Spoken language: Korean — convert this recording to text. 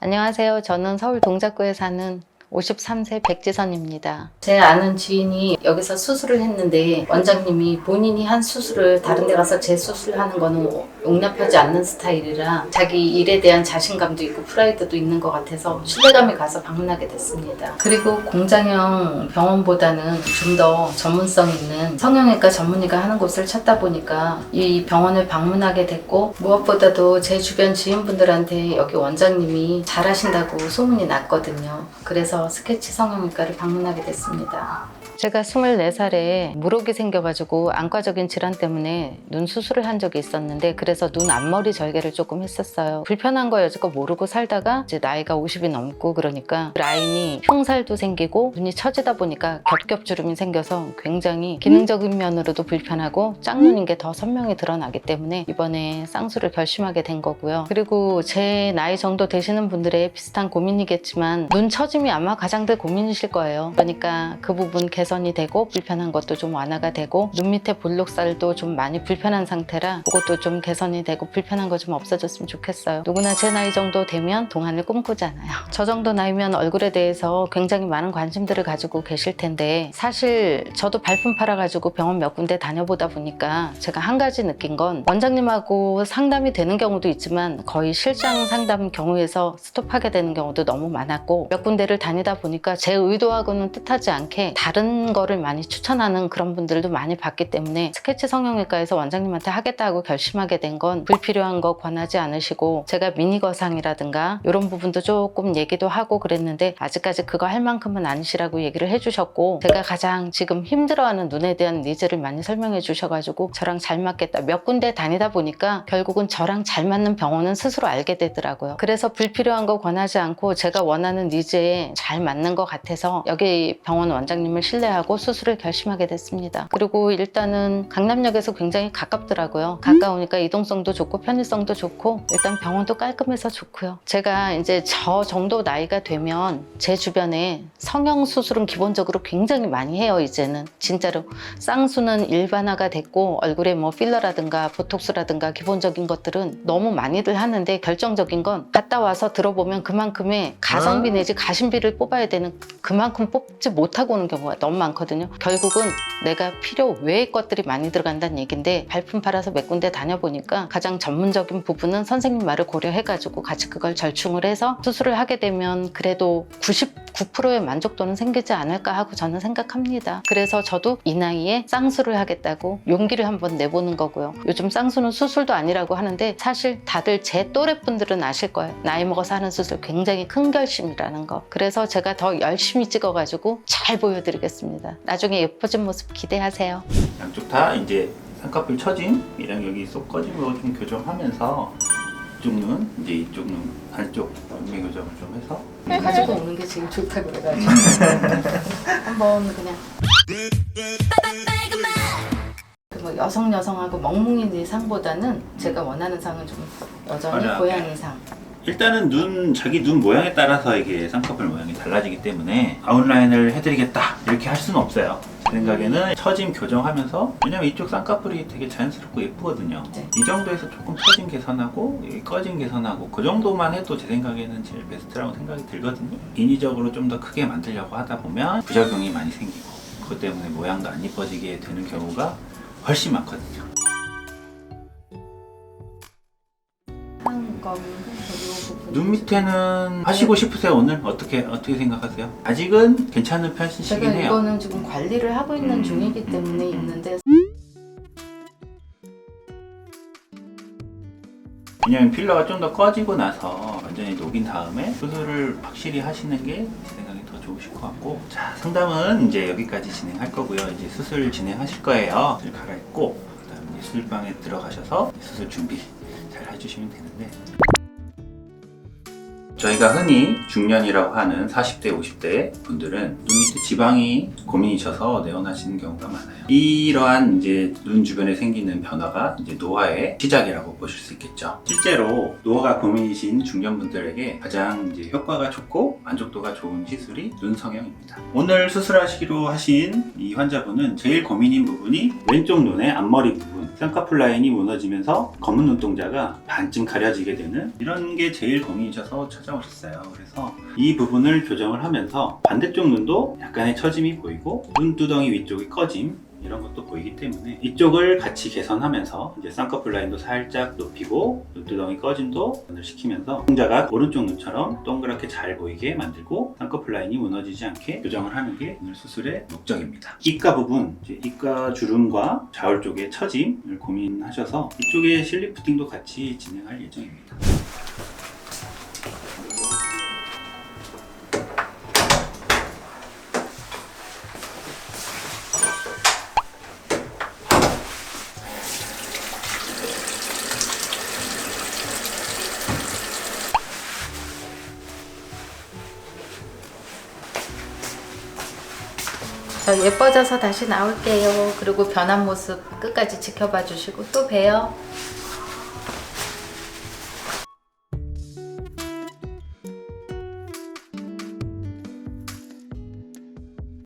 안녕하세요. 저는 서울 동작구에 사는 53세 백지선입니다. 제 아는 지인이 여기서 수술을 했는데 원장님이 본인이 한 수술을 다른 데 가서 재수술하는 거는 용납하지 않는 스타일이라 자기 일에 대한 자신감도 있고 프라이드도 있는 것 같아서 신뢰감이 가서 방문하게 됐습니다. 그리고 공장형 병원보다는 좀 더 전문성 있는 성형외과 전문의가 하는 곳을 찾다 보니까 이 병원을 방문하게 됐고, 무엇보다도 제 주변 지인분들한테 여기 원장님이 잘하신다고 소문이 났거든요. 그래서 스케치 성형외과를 방문하게 됐습니다. 제가 24살에 물혹이 생겨가지고 안과적인 질환 때문에 눈 수술을 한 적이 있었는데, 그래서 눈 앞머리 절개를 조금 했었어요. 불편한 거 여지껏 모르고 살다가 이제 나이가 50이 넘고 그러니까 라인이 흉살도 생기고 눈이 처지다 보니까 겹겹주름이 생겨서 굉장히 기능적인 면으로도 불편하고 짝눈인 게 더 선명히 드러나기 때문에 이번에 쌍수를 결심하게 된 거고요. 그리고 제 나이 정도 되시는 분들의 비슷한 고민이겠지만 눈 처짐이 아마 가장 큰 고민이실 거예요. 그러니까 그 부분 개선이 되고 불편한 것도 좀 완화가 되고 눈 밑에 볼록살도 좀 많이 불편한 상태라 그것도 좀 개선이 되고 불편한 거 좀 없어졌으면 좋겠어요. 누구나 제 나이 정도 되면 동안을 꿈꾸잖아요. 저 정도 나이면 얼굴에 대해서 굉장히 많은 관심들을 가지고 계실 텐데, 사실 저도 발품 팔아가지고 병원 몇 군데 다녀보다 보니까 제가 한 가지 느낀 건, 원장님하고 상담이 되는 경우도 있지만 거의 실장 상담 경우에서 스톱하게 되는 경우도 너무 많았고, 몇 군데를 다니다 보니까 제 의도하고는 뜻하지 않게 다른 거를 많이 추천하는 그런 분들도 많이 봤기 때문에 스케치 성형외과에서 원장님한테 하겠다 하고 결심하게 된 건, 불필요한 거 권하지 않으시고 제가 미니 거상이라든가 이런 부분도 조금 얘기도 하고 그랬는데 아직까지 그거 할 만큼은 아니시라고 얘기를 해주셨고, 제가 가장 지금 힘들어하는 눈에 대한 니즈를 많이 설명해 주셔가지고 저랑 잘 맞겠다, 몇 군데 다니다 보니까 결국은 저랑 잘 맞는 병원은 스스로 알게 되더라고요. 그래서 불필요한 거 권하지 않고 제가 원하는 니즈에 잘 맞는 것 같아서 여기 병원 원장님을 신뢰하고 수술을 결심하게 됐습니다. 그리고 일단은 강남역에서 굉장히 가깝더라고요. 가까우니까 이동성도 좋고 편의성도 좋고 일단 병원도 깔끔해서 좋고요. 제가 이제 저 정도 나이가 되면 제 주변에 성형 수술은 기본적으로 굉장히 많이 해요. 이제는 진짜로 쌍수는 일반화가 됐고, 얼굴에 뭐 필러라든가 보톡스라든가 기본적인 것들은 너무 많이들 하는데, 결정적인 건 갔다 와서 들어보면 그만큼의 가성비 내지 가심비를 뽑아야 되는, 그만큼 뽑지 못하고 오는 경우가 너무 많거든요. 결국은 내가 필요 외의 것들이 많이 들어간다는 얘기인데, 발품 팔아서 몇 군데 다녀보니까 가장 전문적인 부분은 선생님 말을 고려해가지고 같이 그걸 절충을 해서 수술을 하게 되면 그래도 99%의 만족도는 생기지 않을까 하고 저는 생각합니다. 그래서 저도 이 나이에 쌍수를 하겠다고 용기를 한번 내보는 거고요. 요즘 쌍수는 수술도 아니라고 하는데 사실 다들 제 또래 분들은 아실 거예요. 나이 먹어서 하는 수술 굉장히 큰 결심이라는 거. 그래서 제가 더 열심히 찍어가지고 잘 보여드리겠습니다. 나중에 예뻐진 모습 기대하세요. 양쪽 다 이제 쌍꺼풀 처짐이랑 여기 쏙 꺼진 거 좀 교정하면서, 이쪽 눈, 이제 이쪽 눈 안쪽 눈매 교정을 좀 해서 가지고 오는 게 지금 좋다고 그래가지고 한번 그냥 뭐 여성하고 멍뭉이 상보다는 제가 원하는 상은 좀 여전히 맞아. 고양이 상. 일단은 자기 눈 모양에 따라서 이게 쌍꺼풀 모양이 달라지기 때문에 아웃라인을 해드리겠다 이렇게 할 수는 없어요. 제 생각에는 처짐 교정하면서, 왜냐면 이쪽 쌍꺼풀이 되게 자연스럽고 예쁘거든요. 네. 이 정도에서 조금 처짐 개선하고 여기 꺼짐 개선하고 그 정도만 해도 제 생각에는 제일 베스트라고 생각이 들거든요. 인위적으로 좀 더 크게 만들려고 하다 보면 부작용이 많이 생기고, 그것 때문에 모양도 안 이뻐지게 되는 경우가 훨씬 많거든요. 눈 밑에는 하시고 싶으세요? 오늘 어떻게 생각하세요? 아직은 괜찮은 편이시긴 제가 해요. 이거는 지금 관리를 하고 있는 중이기 때문에 있는데, 왜냐면 필러가 좀 더 꺼지고 나서 완전히 녹인 다음에 수술을 확실히 하시는 게 제 생각에 더 좋으실 것 같고, 자, 상담은 이제 여기까지 진행할 거고요. 이제 수술 진행하실 거예요. 수술 갈아입고 그다음에 이제 수술방에 들어가셔서 수술 준비 잘 해주시면 되는데, 저희가 흔히 중년이라고 하는 40대, 50대 분들은 눈 밑에 지방이 고민이셔서 내원하시는 경우가 많아요. 이러한 이제 눈 주변에 생기는 변화가 이제 노화의 시작이라고 보실 수 있겠죠. 실제로 노화가 고민이신 중년분들에게 가장 이제 효과가 좋고 만족도가 좋은 시술이 눈 성형입니다. 오늘 수술하시기로 하신 이 환자분은 제일 고민인 부분이 왼쪽 눈의 앞머리 부분, 쌍꺼풀 라인이 무너지면서 검은 눈동자가 반쯤 가려지게 되는 이런 게 제일 고민이셔서 찾아오셨어요. 그래서 이 부분을 교정을 하면서 반대쪽 눈도 약간의 처짐이 보이고 눈두덩이 위쪽이 꺼짐 이런 것도 보이기 때문에 이쪽을 같이 개선하면서 이제 쌍꺼풀 라인도 살짝 높이고 눈두덩이 꺼짐도 시키면서 눈동자가 오른쪽 눈처럼 동그랗게 잘 보이게 만들고 쌍꺼풀 라인이 무너지지 않게 교정을 하는 게 오늘 수술의 목적입니다. 이가 부분, 이제 이가 주름과 좌울 쪽의 처짐을 고민하셔서 이쪽에 실리프팅도 같이 진행할 예정입니다. 저 예뻐져서 다시 나올게요. 그리고 변한 모습 끝까지 지켜봐 주시고 또 봬요.